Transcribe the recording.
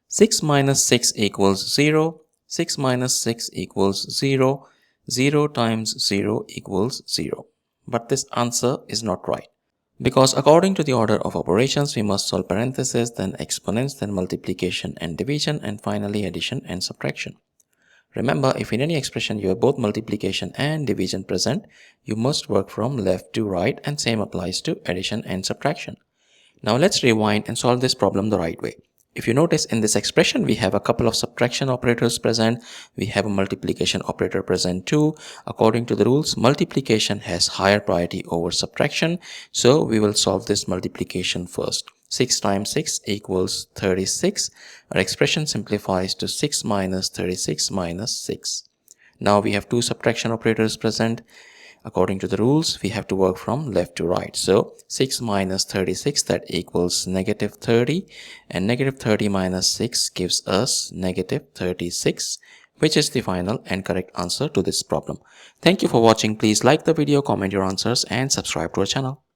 6 minus 6 equals 0. 6 minus 6 equals 0. 0 times 0 equals 0. But this answer is not right. Because according to the order of operations, we must solve parentheses, then exponents, then multiplication and division, and finally addition and subtraction. Remember, if in any expression you have both multiplication and division present, you must work from left to right, and same applies to addition and subtraction. Now let's rewind and solve this problem the right way. If you notice, in this expression we have a couple of subtraction operators present, we have a multiplication operator present too. According to the rules, multiplication has higher priority over subtraction, so we will solve this multiplication first. 6 times 6 equals 36. Our expression simplifies to 6 minus 36 minus 6. Now we have two subtraction operators present. According to the rules, we have to work from left to right. So 6 minus 36, that equals negative 30, and negative 30 minus 6 gives us negative 36, which is the final and correct answer to this problem. Thank you for watching. Please like the video, comment your answers, and subscribe to our channel.